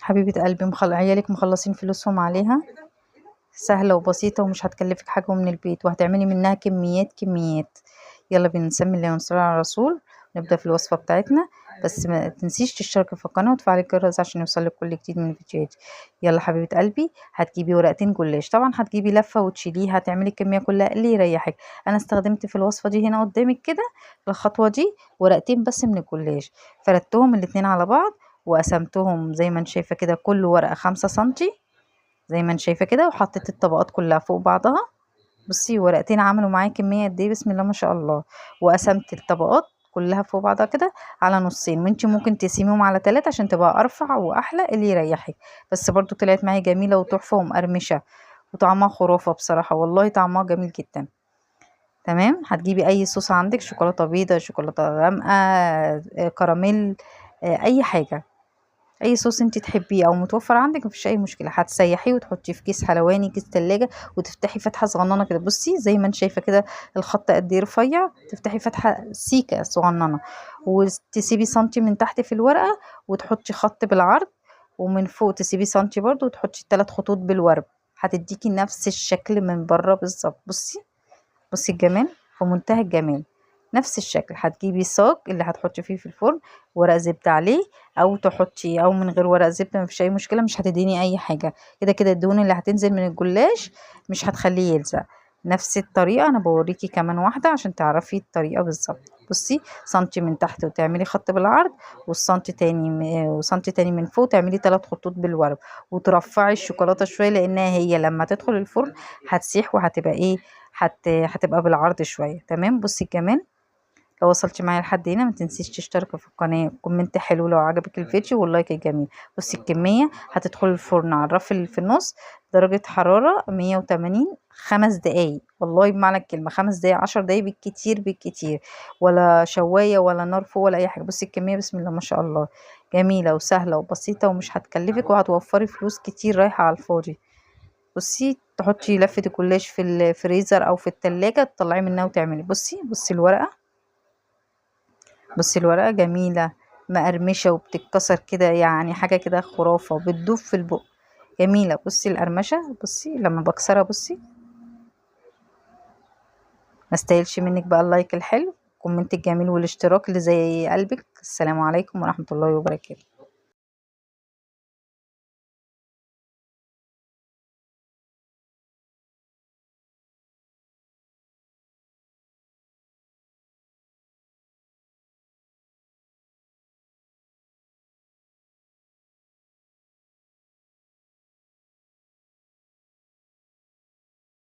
حبيبة قلبي، عيالك مخلصين فلوسهم عليها، سهلة وبسيطة ومش هتكلفك حاجة من البيت، وهتعملي منها كميات كميات. يلا بينا نسمي الله ونصلي على الرسول. نبدأ في الوصفة بتاعتنا، بس ما تنسيش تشتركي في القناة وتفعلي الجرس عشان يوصلك كل جديد من فيديوهاتي. يلا حبيبة قلبي، هتجيبي ورقتين جلاش، طبعا هتجيبي لفة وتشيليها، هتعملي الكمية كلها اللي يريحك. انا استخدمت في الوصفة دي هنا قدامك كده الخطوة دي ورقتين بس من الجلاش، فردتهم الاتنين على بعض وقسمتهم زي ما انت شايفة كده، كل ورقة 5 سنتي زي ما انت شايفة كده، وحطيت الطبقات كلها فوق بعضها. بصي ورقتين عملوا معايا كمية قد ايه، بسم الله ما شاء الله. وقسمت الطبقات كلها فوق بعضها كده على نصين، وانتي ممكن تقسميهم على 3 عشان تبقى ارفع واحلى اللي يريحك. بس برضو طلعت معايا جميلة وتحفة ومقرمشة وطعمها خرافة بصراحة، والله طعمها جميل جدا. تمام، هتجيبي اي صوص عندك، شوكولاتة بيضة، شوكولاتة غامقة، كراميل، اي حاجة، اي صوص انت تحبيه او متوفر عندك مفيش اي مشكله. هتسيحيه وتحطيه في كيس حلواني، كيس تلاجة، وتفتحي فتحه صغننه كده. بصي زي ما انت شايفه كده الخط قد ايه رفيع، تفتحي فتحه سيكه صغننه وتسيبي سنتي من تحت في الورقه، وتحطي خط بالعرض، ومن فوق تسيبي سنتي برضو وتحطي 3 خطوط بالورب. هتديكي نفس الشكل من بره بالظبط. بصي بصي الجمال في منتهى الجمال، نفس الشكل. هتجيبي صاج اللي هتحطي فيه في الفرن، ورق زبدة عليه، او تحطي او من غير ورق زبدة مفيش اي مشكلة، مش هتديني اي حاجة. كده كده الدهون اللي هتنزل من الجلاش مش هتخليه يلزق. نفس الطريقة انا بوريكي كمان واحدة عشان تعرفي الطريقة بالظبط. بصي سنتي من تحت وتعملي خط بالعرض، والسنتي تاني وسنتي تاني من فوق تعملي 3 خطوط بالورب، وترفعي الشوكولاتة شوية لانها هي لما تدخل الفرن هتسيح وهتبقى ايه، هتبقى بالعرض شويه. تمام، بصي الجمال. لو وصلتي معايا لحد هنا ما تنسيش تشتركي في القناه، كومنت حلو لو عجبك الفيديو، واللايك الجميل. بصي الكميه هتدخل الفرن على الرف اللي في النص، درجه حراره 180، 5 دقايق، والله بمعنى الكلمه 5 دقايق، 10 دقايق بالكتير بالكتير، ولا شوايه ولا نار فوق ولا اي حاجه. بصي الكميه بسم الله ما شاء الله، جميله وسهله وبسيطه ومش هتكلفك، وهتوفري فلوس كتير رايحه على الفاضي. بصي تحطي لفة الجلاش في الفريزر او في التلاجة، تطلعي منها وتعملي. بصي الورقة، بصي الورقة جميلة مقرمشة وبتتكسر كده، يعني حاجة كده خرافة وبتدوب في البق، جميلة. بصي القرمشة، بصي لما بكسرها بصي، مستاهلش منك بقى اللايك الحلو، كومنت الجميل والاشتراك اللي زي قلبك. السلام عليكم ورحمة الله وبركاته.